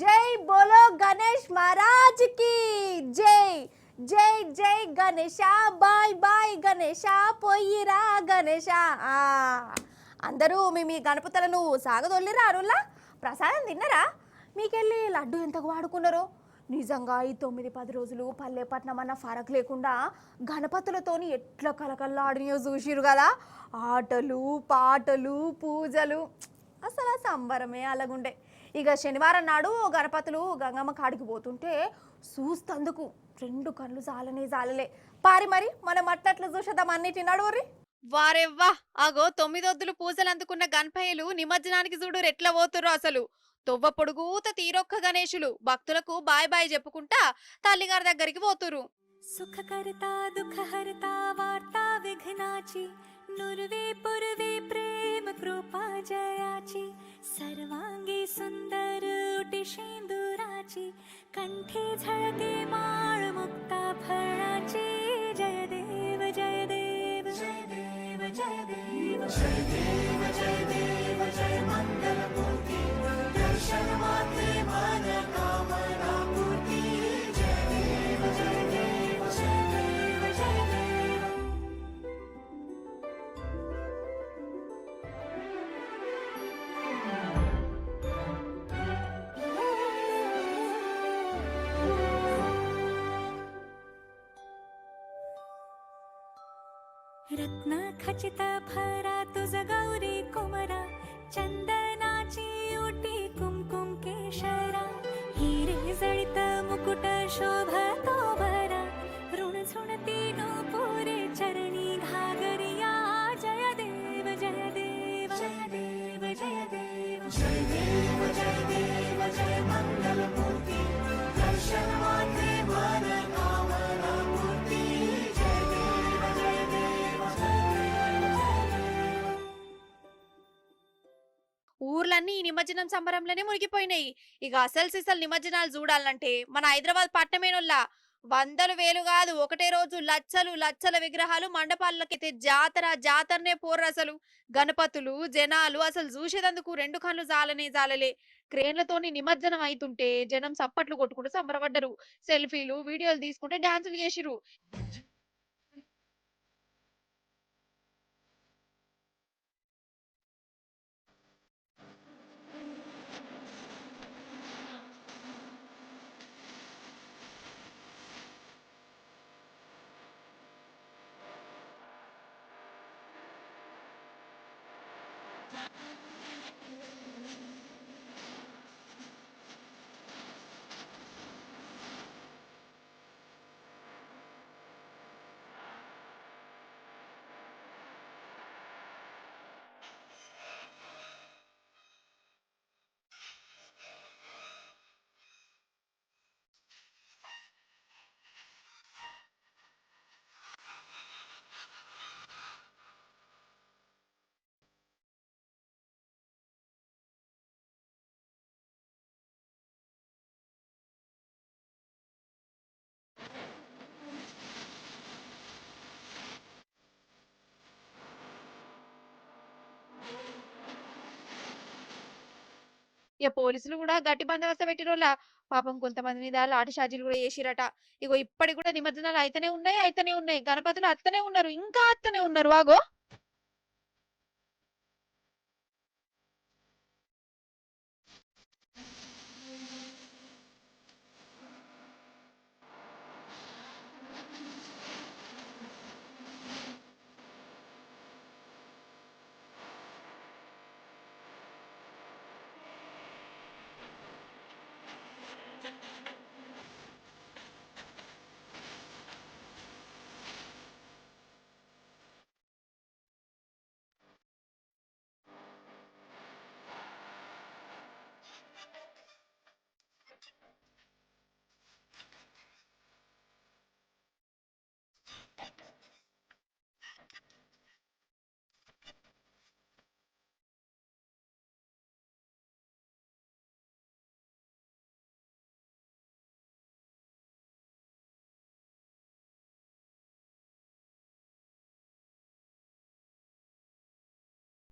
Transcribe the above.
జై బోలో గణేష్ మహారాజ్ కి జై. జై జై గణేష, బాయ్ బాయ్ గణేష, పోయిరా గణేష. ఆ, అందరూ మీ గణపతులను సాగదొల్లిరా అరుల్లా? ప్రసాదం తిన్నరా? మీకెళ్ళి లడ్డు ఎంతకు వాడుకున్నారో. నిజంగా ఈ 9-10 రోజులు పల్లెపట్నం అన్న ఫరక్ లేకుండా గణపతులతోని ఎట్లా కలకల్లాడినో చూసిరు కదా. ఆటలు పాటలు పూజలు, అసలు ఆ సంబరమే అలాగుండే. ఇక శనివారం నాడు గణపతులు గంగమ్మ కాడికి పోతుంటే చూస్తందుకు 2 కళ్ళు జాలనే జాలలే. పారి మరి మనం అట్లట్లు చూసేద్దాం అన్నిటి నడువురి. వారెవ్వా! అగో 9 పూజలు అందుకున్న గణపయ్యలు నిమజ్జనానికి చూడు ఎట్లా పోతుర్రో అసలు. తొవ్వ పొడుగుత తీరొక్క గణేశులు భక్తులకు బాయ్ బాయ్ చెప్పుకుంటా తల్లిగారి దగ్గరికి పోతురు. सुखकर्ता दुःखहर्ता वार्ता विघ्नाची नुर्वे पुरवे प्रेम कृपा जयाची सर्वांगी सुंदर उटी शेंदुराची कंठे झळके माळ मुक्ता फळाची जय देव जय देव जय देव जय देव जय देव जय देव जय मंगल मूर्ती दर्शन मात्रे मन कामना पूर्ती जय देव जय देव जय देव जय देव रत्न खचित भरा तुझ गौरी कुमरा चंदनाची ओटी कुमकुम केशरा हिरे जळित मुकुट शोभतो भरा ऋण झुणती नूपुरे चरणी घागरिया जय देव जय देव जय देव जय देव जय देव जय देव जय मंगल मूर्ती दर्शन मात्रे मन कामना पूर्ती जय देव जय देव जय देव जय देव ఊర్లన్నీ ఈ నిమజ్జనం సంబరంలోనే మునిగిపోయినాయి. ఇక అసలు సిసలు నిమజ్జనాలు చూడాలంటే మన హైదరాబాద్ పట్టమేనొల్లా వందలు వేలు కాదు, ఒకటే రోజు లచ్చలు లచ్చల విగ్రహాలు మండపాలకైతే జాతర జాతరనే పోర్రు అసలు. గణపతులు జనాలు అసలు చూసేదందుకు 2 కళ్ళు జాలనే జాలలే. క్రేన్లతోని నిమజ్జనం అయితుంటే జనం సప్పట్లు కొట్టుకుంటూ సంబరపడ్డరు. సెల్ఫీలు వీడియోలు తీసుకుంటే డాన్సులు చేసిరు. ఇక పోలీసులు కూడా గట్టి బందోబస్తు పెట్టిరోళ్ళ. పాపం కొంతమంది మీద లాఠీ చార్జీలు కూడా చేసిరట. ఇగో ఇప్పటికి కూడా నిమజ్జనాలు అయితేనే ఉన్నాయి అయితేనే ఉన్నాయి. గణపతులు అత్తనే ఉన్నారు, ఇంకా అత్తనే ఉన్నారు. ఆగో